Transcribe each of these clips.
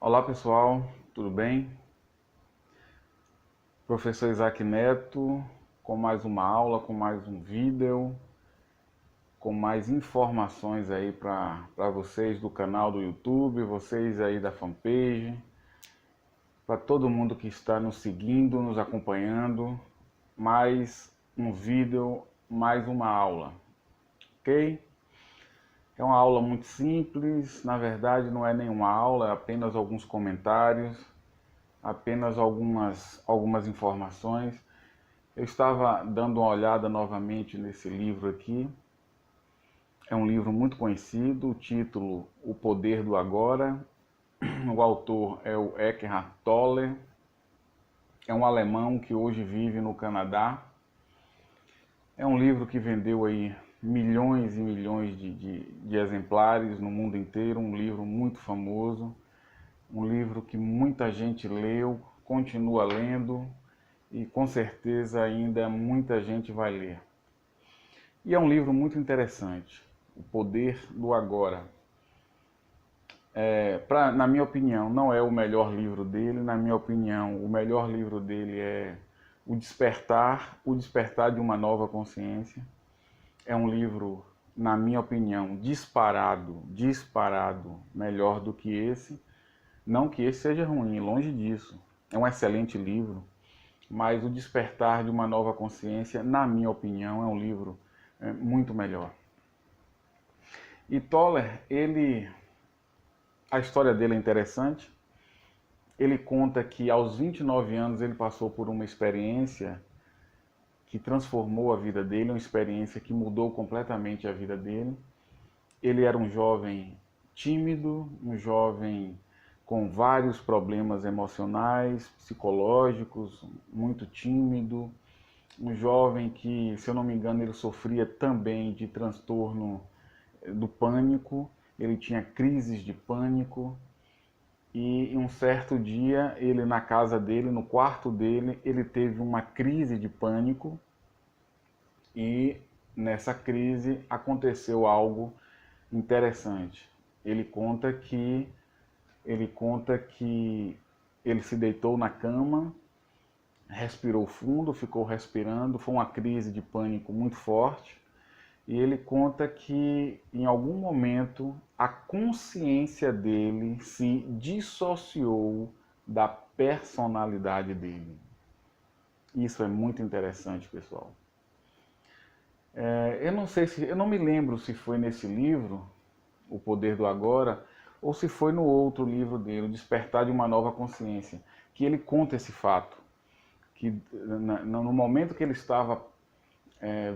Olá pessoal, tudo bem? Professor Isaac Neto, com mais uma aula, com mais um vídeo, com mais informações aí para vocês do canal do YouTube, vocês aí da fanpage, para todo mundo que está nos seguindo, nos acompanhando, mais um vídeo, mais uma aula, ok? É uma aula muito simples, na verdade não é nenhuma aula, é apenas alguns comentários, apenas algumas informações. Eu estava dando uma olhada novamente nesse livro aqui. É um livro muito conhecido, o título O Poder do Agora. O autor é o Eckhart Tolle. É um alemão que hoje vive no Canadá. É um livro que vendeu aí milhões e milhões de exemplares no mundo inteiro. Um livro muito famoso. Um livro que muita gente leu, continua lendo e com certeza ainda muita gente vai ler. E é um livro muito interessante, O Poder do Agora. Na minha opinião, não é o melhor livro dele. Na minha opinião, o melhor livro dele é O Despertar de uma Nova Consciência. É um livro, na minha opinião, disparado melhor do que esse. Não que esse seja ruim, longe disso. É um excelente livro, mas O Despertar de uma Nova Consciência, na minha opinião, é um livro muito melhor. E Toller, a história dele é interessante. Ele conta que aos 29 anos ele passou por uma experiência que transformou a vida dele, uma experiência que mudou completamente a vida dele. Ele era um jovem tímido, um jovem com vários problemas emocionais, psicológicos, muito tímido, um jovem que, se eu não me engano, ele sofria também de transtorno do pânico, ele tinha crises de pânico. E um certo dia, ele na casa dele, no quarto dele, ele teve uma crise de pânico e nessa crise aconteceu algo interessante. Ele conta que ele se deitou na cama, respirou fundo, ficou respirando, foi uma crise de pânico muito forte. E ele conta que em algum momento a consciência dele se dissociou da personalidade dele. Isso é muito interessante, pessoal. Eu não me lembro se foi nesse livro, O Poder do Agora, ou se foi no outro livro dele, O Despertar de uma Nova Consciência, que ele conta esse fato, que no momento que ele estava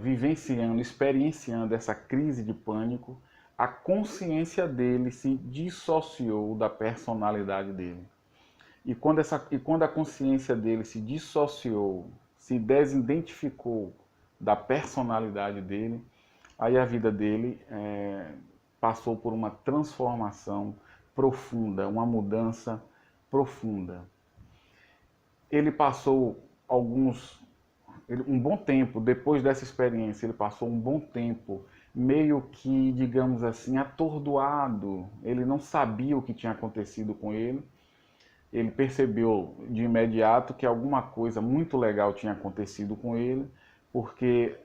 vivenciando, experienciando essa crise de pânico, a consciência dele se dissociou da personalidade dele. E quando a consciência dele se dissociou, se desidentificou da personalidade dele, aí a vida dele passou por uma transformação profunda, uma mudança profunda. Ele passou um bom tempo, depois dessa experiência, ele passou um bom tempo meio que, digamos assim, atordoado. Ele não sabia o que tinha acontecido com ele. Ele percebeu de imediato que alguma coisa muito legal tinha acontecido com ele, porque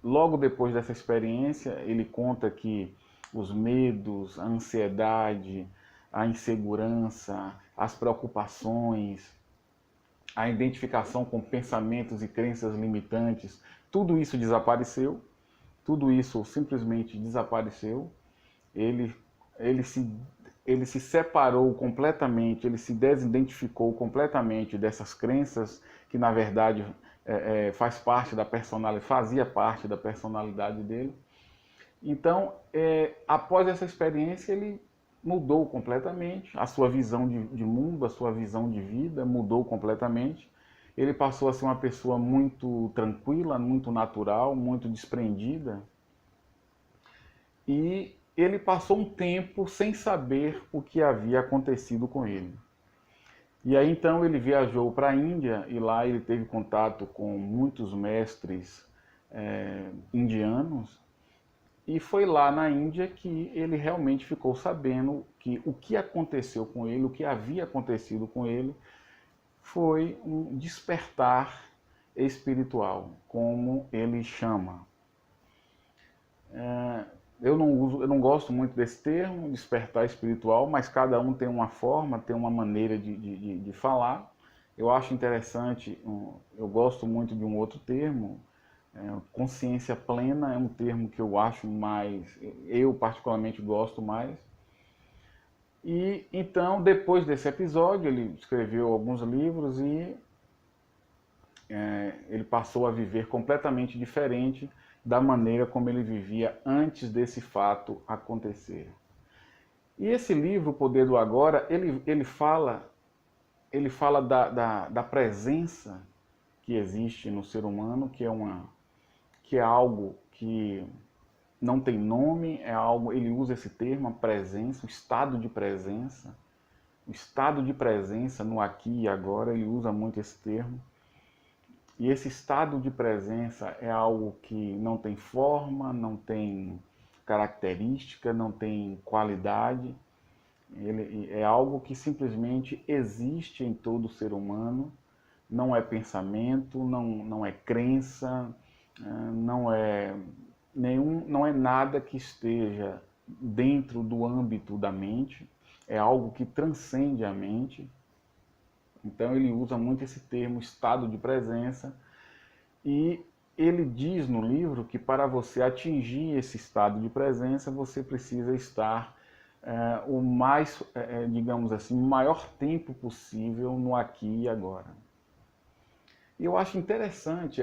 logo depois dessa experiência, ele conta que os medos, a ansiedade, a insegurança, as preocupações, a identificação com pensamentos e crenças limitantes, tudo isso desapareceu, tudo isso simplesmente desapareceu. Ele, ele, se, ele se separou completamente, ele se desidentificou completamente dessas crenças que na verdade faz parte da personalidade, fazia parte da personalidade dele. Então, após essa experiência, ele mudou completamente, a sua visão de mundo, a sua visão de vida mudou completamente. Ele passou a ser uma pessoa muito tranquila, muito natural, muito desprendida. E ele passou um tempo sem saber o que havia acontecido com ele. E aí então ele viajou para a Índia e lá ele teve contato com muitos mestres indianos. E foi lá na Índia que ele realmente ficou sabendo que o que aconteceu com ele, o que havia acontecido com ele, foi um despertar espiritual, como ele chama. Eu não gosto muito desse termo, despertar espiritual, mas cada um tem uma forma, tem uma maneira de falar. Eu acho interessante, eu gosto muito de um outro termo, consciência plena é um termo que eu acho mais, eu particularmente gosto mais. E então, depois desse episódio, ele escreveu alguns livros e ele passou a viver completamente diferente da maneira como ele vivia antes desse fato acontecer. E esse livro, O Poder do Agora, ele fala da presença que existe no ser humano, que é algo que não tem nome, é algo, ele usa esse termo, a presença, o estado de presença no aqui e agora, ele usa muito esse termo. E esse estado de presença é algo que não tem forma, não tem característica, não tem qualidade. Ele é algo que simplesmente existe em todo ser humano. Não é pensamento, não é crença, não é nada que esteja dentro do âmbito da mente. É algo que transcende a mente. Então ele usa muito esse termo estado de presença e ele diz no livro que para você atingir esse estado de presença você precisa estar o mais, digamos assim, o maior tempo possível no aqui e agora. E eu acho interessante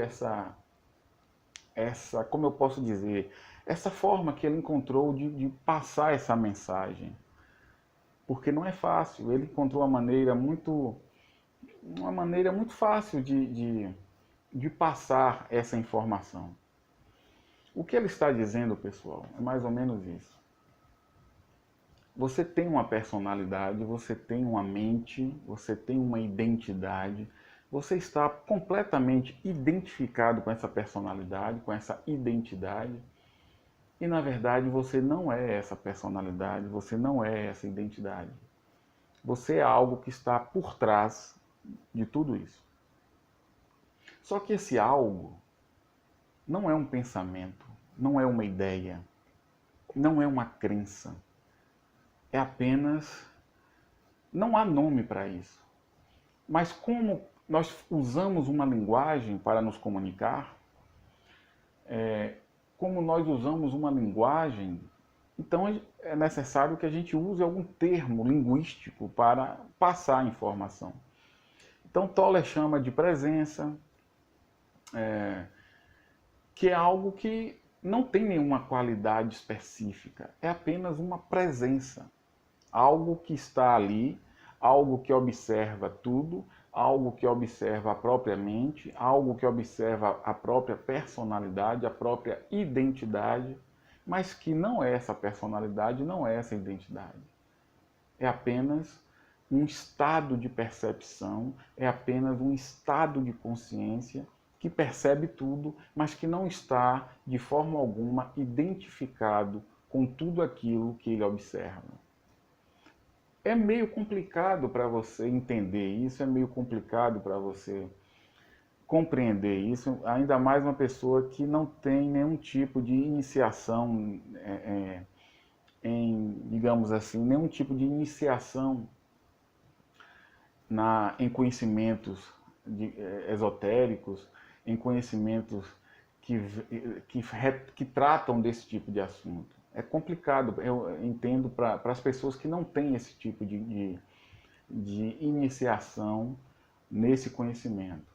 como eu posso dizer, essa forma que ele encontrou de passar essa mensagem. Porque não é fácil, ele encontrou uma maneira muito fácil de passar essa informação. O que ele está dizendo, pessoal, é mais ou menos isso. Você tem uma personalidade, você tem uma mente, você tem uma identidade, você está completamente identificado com essa personalidade, com essa identidade, e na verdade você não é essa personalidade, você não é essa identidade. Você é algo que está por trás de tudo isso. Só que esse algo não é um pensamento, não é uma ideia, não é uma crença. É apenas. Não há nome para isso. Mas como nós usamos uma linguagem para nos comunicar, como nós usamos uma linguagem, então é necessário que a gente use algum termo linguístico para passar a informação. Então Toller chama de presença, que é algo que não tem nenhuma qualidade específica, é apenas uma presença. Algo que está ali, algo que observa tudo, algo que observa a própria mente, algo que observa a própria personalidade, a própria identidade, mas que não é essa personalidade, não é essa identidade. É apenas um estado de percepção, é apenas um estado de consciência que percebe tudo, mas que não está de forma alguma identificado com tudo aquilo que ele observa. É meio complicado para você entender isso, é meio complicado para você compreender isso, ainda mais uma pessoa que não tem nenhum tipo de iniciação digamos assim, nenhum tipo de iniciação em conhecimentos esotéricos, em conhecimentos que tratam desse tipo de assunto. É complicado, eu entendo, para as pessoas que não têm esse tipo de iniciação nesse conhecimento.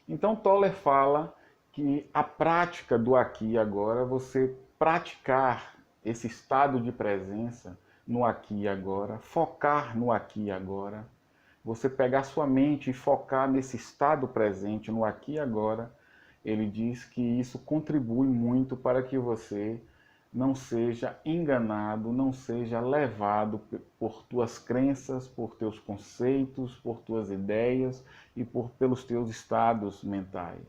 Então Toller fala que a prática do aqui e agora, você praticar esse estado de presença no aqui e agora, focar no aqui e agora, você pegar sua mente e focar nesse estado presente, no aqui e agora, ele diz que isso contribui muito para que você não seja enganado, não seja levado por tuas crenças, por teus conceitos, por tuas ideias e pelos teus estados mentais.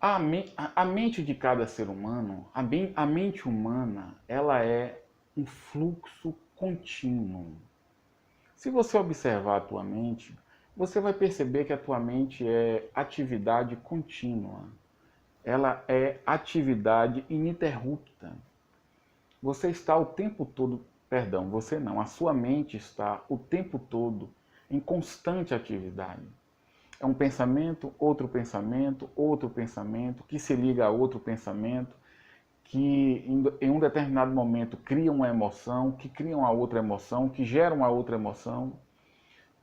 A mente de cada ser humano, a mente humana, ela é um fluxo contínuo. Se você observar a tua mente, você vai perceber que a tua mente é atividade contínua. Ela é atividade ininterrupta. Você está o tempo todo, perdão, você não, a sua mente está o tempo todo em constante atividade. É um pensamento, outro pensamento, que se liga a outro pensamento, que em um determinado momento cria uma emoção, que cria uma outra emoção, que gera uma outra emoção.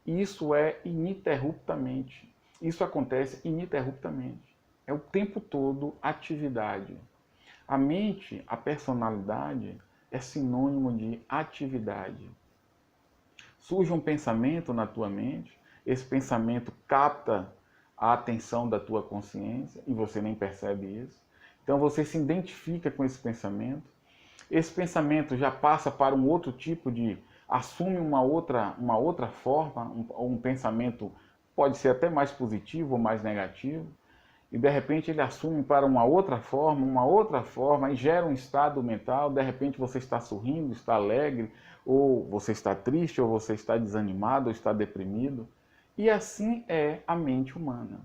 Isso é ininterruptamente. Isso acontece ininterruptamente. É o tempo todo atividade. A mente, a personalidade, é sinônimo de atividade. Surge um pensamento na tua mente, esse pensamento capta a atenção da tua consciência e você nem percebe isso. Então você se identifica com esse pensamento já passa para um outro tipo de, assume uma outra forma, um pensamento pode ser até mais positivo ou mais negativo, e de repente ele assume para uma outra forma, e gera um estado mental, de repente você está sorrindo, está alegre, ou você está triste, ou você está desanimado, ou está deprimido. E assim é a mente humana.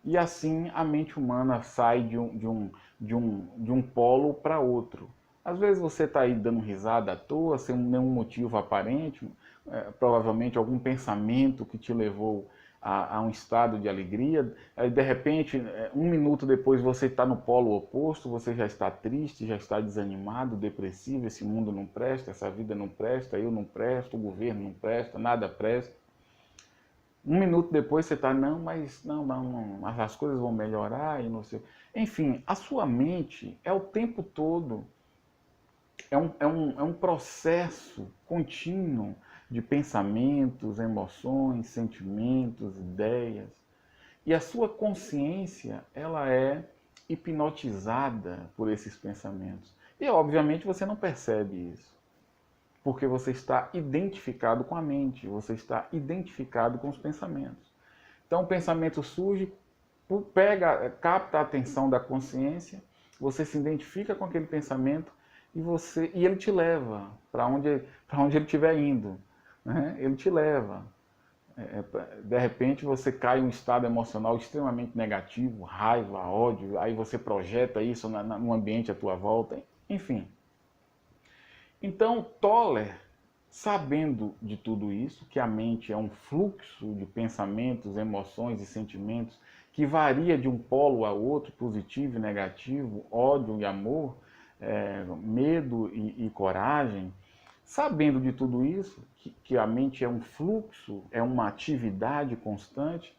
E assim a mente humana sai de um polo para outro. Às vezes você está aí dando risada à toa, sem nenhum motivo aparente, provavelmente algum pensamento que te levou a um estado de alegria. Aí, de repente, um minuto depois você está no polo oposto, você já está triste, já está desanimado, depressivo, esse mundo não presta, essa vida não presta, eu não presto, o governo não presta, nada presta. Um minuto depois você está, mas as coisas vão melhorar e não sei. Enfim, a sua mente é o tempo todo, é um processo contínuo de pensamentos, emoções, sentimentos, ideias. E a sua consciência, ela é hipnotizada por esses pensamentos. E obviamente você não percebe isso, porque você está identificado com a mente, você está identificado com os pensamentos. Então o pensamento surge, capta a atenção da consciência, você se identifica com aquele pensamento e ele te leva para onde ele estiver indo, né? Ele te leva. De repente você cai em um estado emocional extremamente negativo, raiva, ódio, aí você projeta isso no ambiente à tua volta, enfim. Então, Toller, sabendo de tudo isso, que a mente é um fluxo de pensamentos, emoções e sentimentos que varia de um polo a outro, positivo e negativo, ódio e amor, medo e coragem, sabendo de tudo isso, que a mente é um fluxo, é uma atividade constante,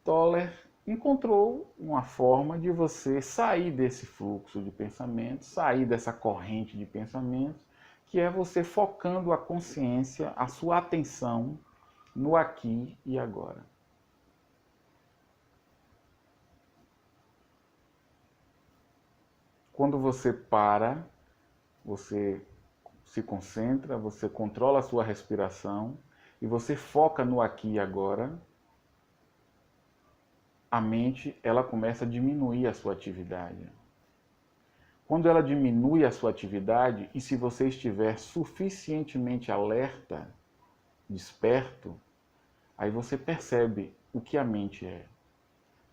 Toller encontrou uma forma de você sair desse fluxo de pensamentos, sair dessa corrente de pensamentos, que é você focando a consciência, a sua atenção no aqui e agora. Quando você para, você se concentra, você controla a sua respiração e você foca no aqui e agora, a mente ela começa a diminuir a sua atividade. Quando ela diminui a sua atividade, e se você estiver suficientemente alerta, desperto, aí você percebe o que a mente é.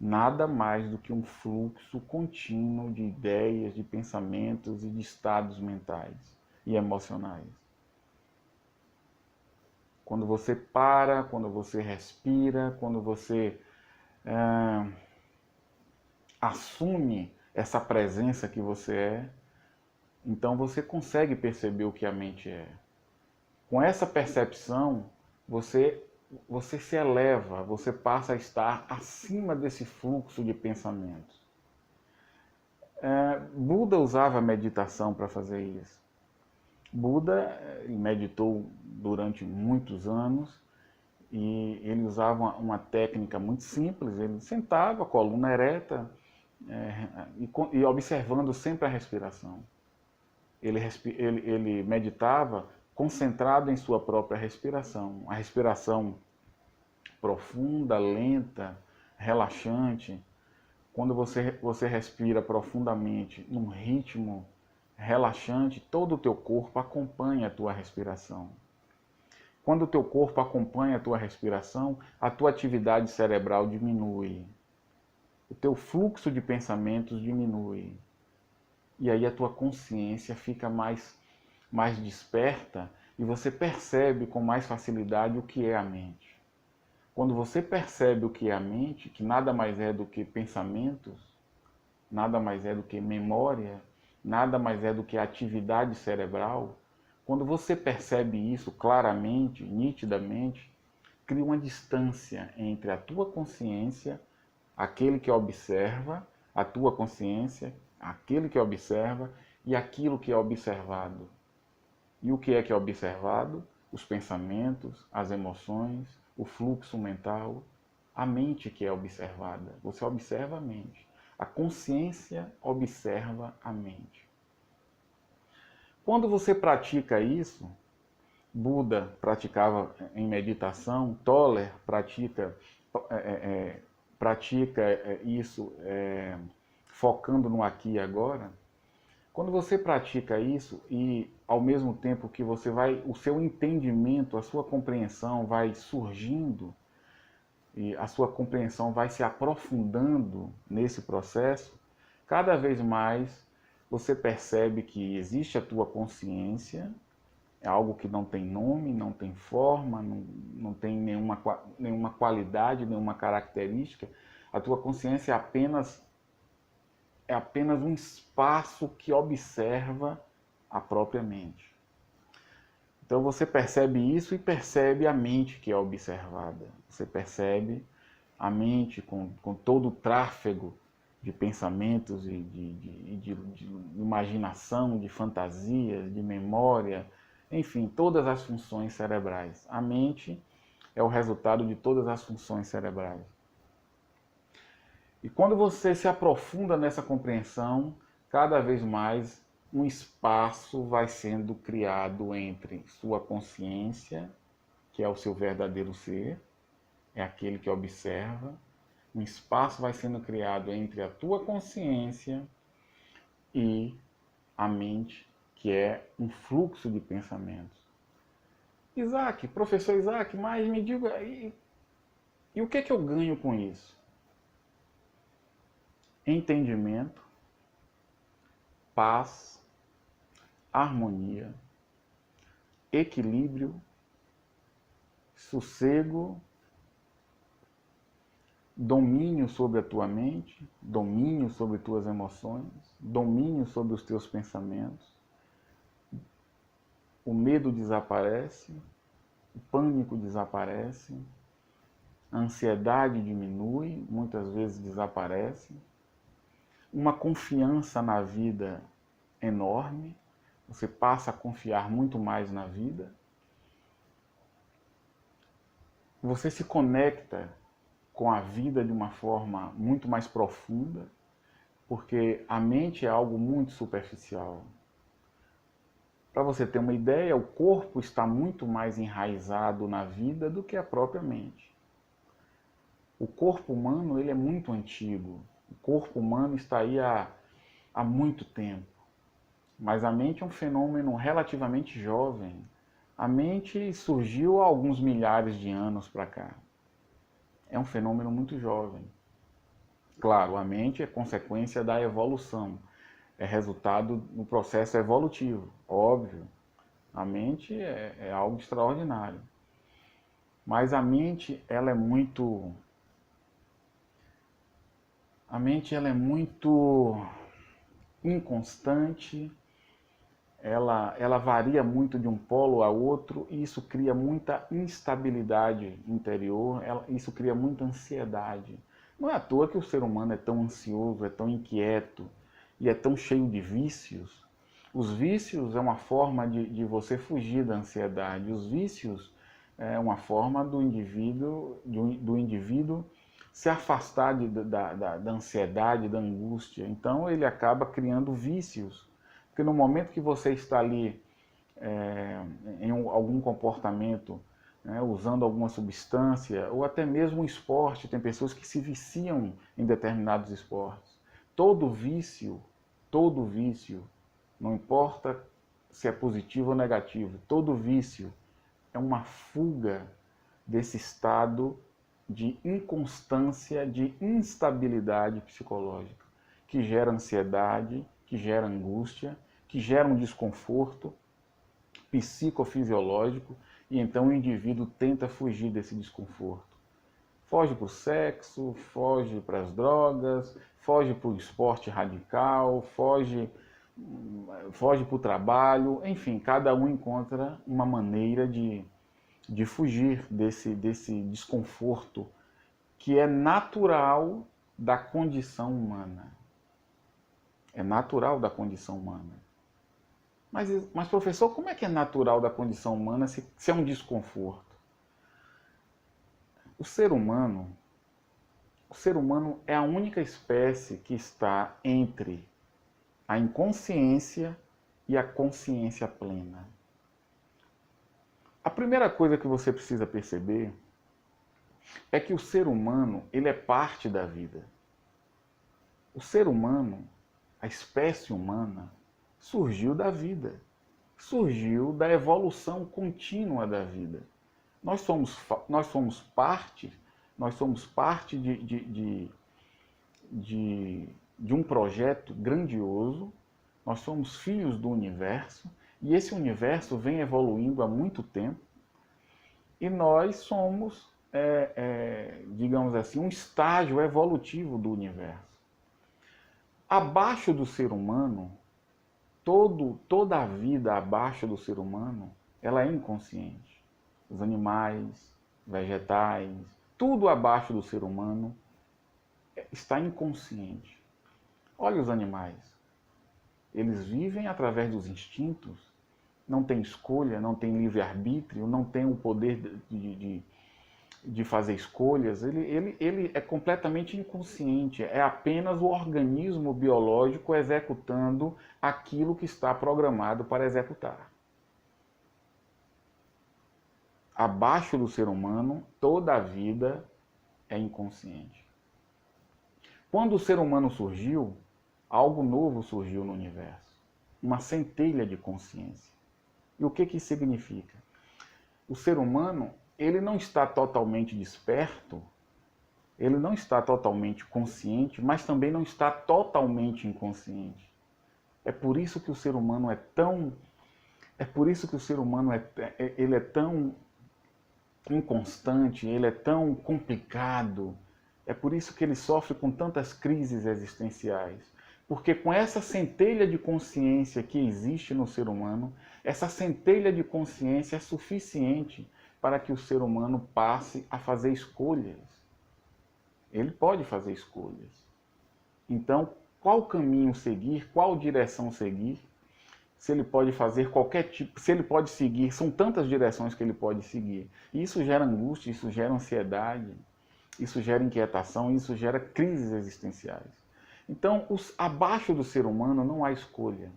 Nada mais do que um fluxo contínuo de ideias, de pensamentos e de estados mentais e emocionais. Quando você para, quando você respira, quando você assume essa presença que você é, então você consegue perceber o que a mente é. Com essa percepção, você se eleva, você passa a estar acima desse fluxo de pensamentos. Buda usava a meditação para fazer isso. Buda meditou durante muitos anos e ele usava uma técnica muito simples. Ele sentava, coluna ereta, e observando sempre a respiração. Ele meditava concentrado em sua própria respiração. A respiração profunda, lenta, relaxante, Quando você respira profundamente, num ritmo relaxante, todo o teu corpo acompanha a tua respiração. Quando o teu corpo acompanha a tua respiração, a tua atividade cerebral diminui. O teu fluxo de pensamentos diminui. E aí a tua consciência fica mais desperta e você percebe com mais facilidade o que é a mente. Quando você percebe o que é a mente, que nada mais é do que pensamentos, nada mais é do que memória, nada mais é do que atividade cerebral, quando você percebe isso claramente, nitidamente, cria uma distância entre a tua consciência, aquele que observa, a tua consciência, aquele que observa e aquilo que é observado. E o que é observado? Os pensamentos, as emoções, o fluxo mental, a mente que é observada. Você observa a mente. A consciência observa a mente. Quando você pratica isso, Buda praticava em meditação, Toller pratica isso focando no aqui e agora. Quando você pratica isso e ao mesmo tempo que o seu entendimento, a sua compreensão vai surgindo e a sua compreensão vai se aprofundando nesse processo, cada vez mais você percebe que existe a tua consciência, é algo que não tem nome, não tem forma, não tem nenhuma qualidade, nenhuma característica. A tua consciência é apenas um espaço que observa a própria mente. Então você percebe isso e percebe a mente que é observada. Você percebe a mente com todo o tráfego de pensamentos e de imaginação, de fantasias, de memória, enfim, todas as funções cerebrais. A mente é o resultado de todas as funções cerebrais. E quando você se aprofunda nessa compreensão, cada vez mais um espaço vai sendo criado entre sua consciência, que é o seu verdadeiro ser, é aquele que observa. Um espaço vai sendo criado entre a tua consciência e a mente, que é um fluxo de pensamentos. Isaac, professor Isaac, mas me diga, e o que é que eu ganho com isso? Entendimento, paz, harmonia, equilíbrio, sossego, domínio sobre a tua mente, domínio sobre tuas emoções, domínio sobre os teus pensamentos. O medo desaparece, o pânico desaparece, a ansiedade diminui, muitas vezes desaparece. Uma confiança na vida enorme, você passa a confiar muito mais na vida. Você se conecta com a vida de uma forma muito mais profunda, porque a mente é algo muito superficial. Para você ter uma ideia, o corpo está muito mais enraizado na vida do que a própria mente. O corpo humano ele é muito antigo. O corpo humano está aí há muito tempo. Mas a mente é um fenômeno relativamente jovem. A mente surgiu há alguns milhares de anos para cá. É um fenômeno muito jovem. Claro, a mente é consequência da evolução. É resultado do processo evolutivo, óbvio. A mente é algo extraordinário. Mas a mente, ela é muito inconstante, ela varia muito de um polo a outro e isso cria muita instabilidade interior, isso cria muita ansiedade. Não é à toa que o ser humano é tão ansioso, é tão inquieto e é tão cheio de vícios. Os vícios é uma forma de você fugir da ansiedade. Os vícios é uma forma do indivíduo se afastar da ansiedade, da angústia. Então ele acaba criando vícios. Porque no momento que você está ali em algum comportamento né, usando alguma substância, ou até mesmo o esporte. Tem pessoas que se viciam em determinados esportes. Todo vício, não importa se é positivo ou negativo, todo vício é uma fuga desse estado de inconstância, de instabilidade psicológica, que gera ansiedade, que gera angústia, que gera um desconforto psicofisiológico, e então o indivíduo tenta fugir desse desconforto. Foge para o sexo, foge para as drogas, foge para o esporte radical, foge para o trabalho, enfim, cada um encontra uma maneira de fugir desse desconforto que é natural da condição humana. É natural da condição humana. Mas professor, como é que é natural da condição humana se é um desconforto? O ser humano é a única espécie que está entre a inconsciência e a consciência plena. A primeira coisa que você precisa perceber é que o ser humano, ele é parte da vida. O ser humano, a espécie humana, surgiu da vida. Surgiu da evolução contínua da vida. Nós somos parte de um projeto grandioso. Nós somos filhos do universo, e esse universo vem evoluindo há muito tempo, e nós somos, digamos assim, um estágio evolutivo do universo. Abaixo do ser humano, toda a vida abaixo do ser humano, ela é inconsciente. Os animais, vegetais, tudo abaixo do ser humano está inconsciente. Olha os animais. Eles vivem através dos instintos, não têm escolha, não têm livre-arbítrio, não têm o poder de fazer escolhas. Ele é completamente inconsciente, é apenas o organismo biológico executando aquilo que está programado para executar. Abaixo do ser humano, toda a vida é inconsciente. Quando o ser humano surgiu, algo novo surgiu no universo. Uma centelha de consciência. E o que isso significa? O ser humano, ele não está totalmente desperto, ele não está totalmente consciente, mas também não está totalmente inconsciente. É por isso que o ser humano ele é tão inconstante, ele é tão complicado. É por isso que ele sofre com tantas crises existenciais. Porque com essa centelha de consciência que existe no ser humano, essa centelha de consciência é suficiente para que o ser humano passe a fazer escolhas. Ele pode fazer escolhas. Então, qual caminho seguir, qual direção seguir, se ele pode fazer qualquer tipo, se ele pode seguir, são tantas direções que ele pode seguir. E isso gera angústia, isso gera ansiedade, isso gera inquietação, isso gera crises existenciais. Então, abaixo do ser humano não há escolha.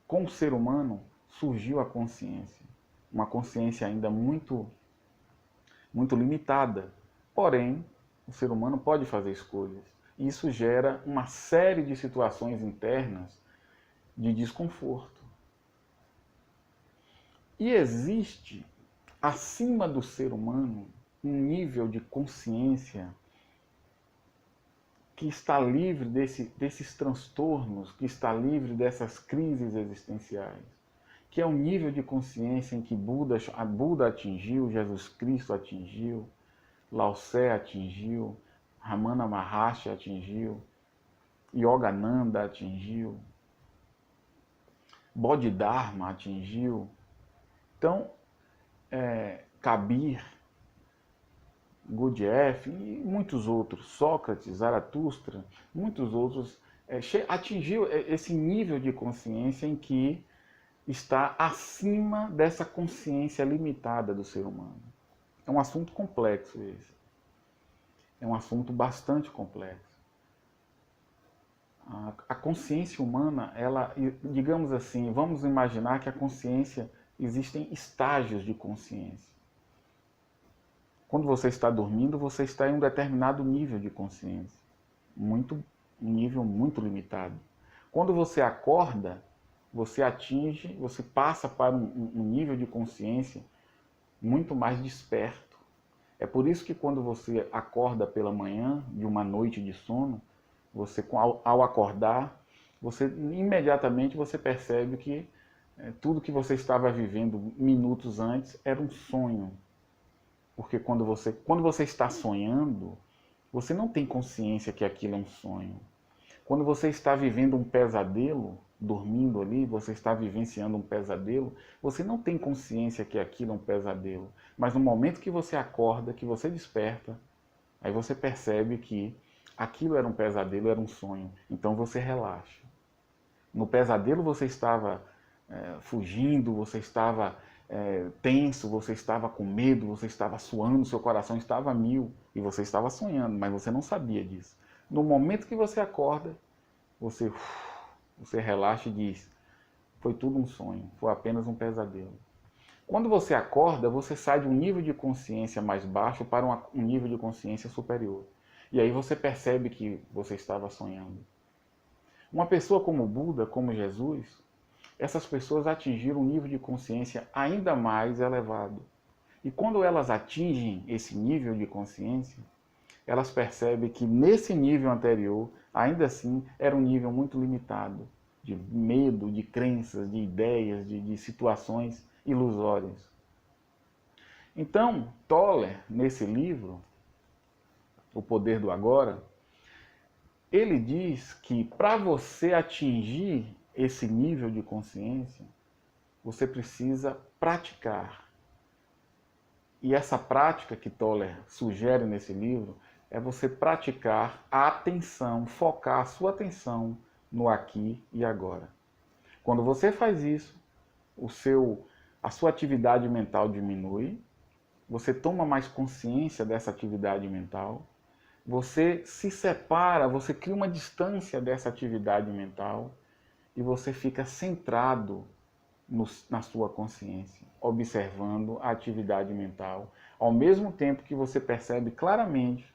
Com o ser humano surgiu a consciência. Uma consciência ainda muito limitada. Porém, o ser humano pode fazer escolhas. E isso gera uma série de situações internas de desconforto. E existe, acima do ser humano, um nível de consciência que está livre desses transtornos, que está livre dessas crises existenciais, que é o nível de consciência em que Buda atingiu, Jesus Cristo atingiu, Lao Tse atingiu, Ramana Maharshi atingiu, Yogananda atingiu, Bodhidharma atingiu. Então, Kabir, Gurdjieff e muitos outros, Sócrates, Zaratustra, muitos outros, atingiu esse nível de consciência em que está acima dessa consciência limitada do ser humano. É um assunto complexo esse. É um assunto bastante complexo. A consciência humana, ela, digamos assim, vamos imaginar que a consciência existem estágios de consciência. Quando você está dormindo, você está em um determinado nível de consciência, um nível muito limitado. Quando você acorda, você passa para um nível de consciência muito mais desperto. É por isso que quando você acorda pela manhã, de uma noite de sono, ao acordar, imediatamente você percebe que tudo que você estava vivendo minutos antes era um sonho. Porque quando você está sonhando, você não tem consciência que aquilo é um sonho. Quando você está vivendo um pesadelo, dormindo ali, você está vivenciando um pesadelo, você não tem consciência que aquilo é um pesadelo. Mas no momento que você acorda, que você desperta, aí você percebe que aquilo era um pesadelo, era um sonho. Então você relaxa. No pesadelo você estava fugindo, você estava tenso, você estava com medo, você estava suando, seu coração estava a mil e você estava sonhando, mas você não sabia disso. No momento que você acorda, você relaxa e diz: foi tudo um sonho, foi apenas um pesadelo. Quando você acorda, você sai de um nível de consciência mais baixo para um nível de consciência superior. E aí você percebe que você estava sonhando. Uma pessoa como Buda, como Jesus, essas pessoas atingiram um nível de consciência ainda mais elevado. E quando elas atingem esse nível de consciência, elas percebem que nesse nível anterior, ainda assim, era um nível muito limitado, de medo, de crenças, de ideias, de situações ilusórias. Então, Toller, nesse livro, O Poder do Agora, ele diz que para você atingir esse nível de consciência, você precisa praticar. E essa prática que Toller sugere nesse livro é você praticar a atenção, focar a sua atenção no aqui e agora. Quando você faz isso, a sua atividade mental diminui, você toma mais consciência dessa atividade mental, você se separa, você cria uma distância dessa atividade mental e você fica centrado na sua consciência, observando a atividade mental, ao mesmo tempo que você percebe claramente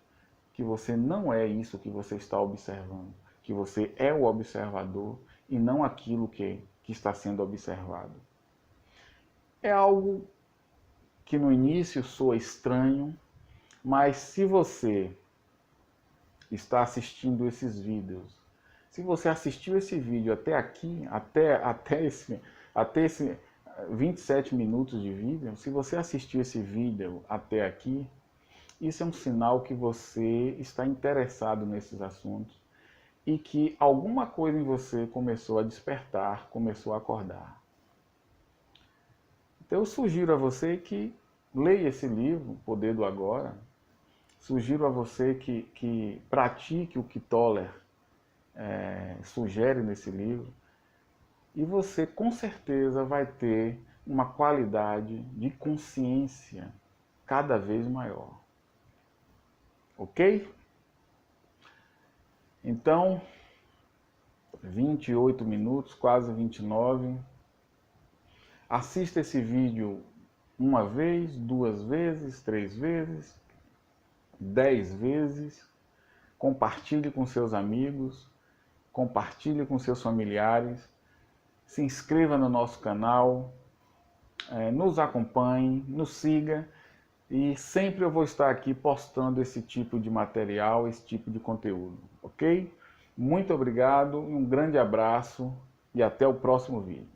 que você não é isso que você está observando, que você é o observador e não aquilo que está sendo observado. É algo que no início soa estranho, mas se você está assistindo esses vídeos, se você assistiu esse vídeo até aqui, até esse 27 minutos de vídeo, se você assistiu esse vídeo até aqui, isso é um sinal que você está interessado nesses assuntos e que alguma coisa em você começou a despertar, começou a acordar. Então eu sugiro a você que leia esse livro, O Poder do Agora. Sugiro a você que pratique o que Toller sugere nesse livro. E você com certeza vai ter uma qualidade de consciência cada vez maior. Ok? Então, 28 minutos, quase 29. Assista esse vídeo uma vez, 2 vezes, 3 vezes, 10 vezes. Compartilhe com seus amigos, compartilhe com seus familiares. Se inscreva no nosso canal, nos acompanhe, nos siga. E sempre eu vou estar aqui postando esse tipo de material, esse tipo de conteúdo, ok? Muito obrigado, um grande abraço e até o próximo vídeo.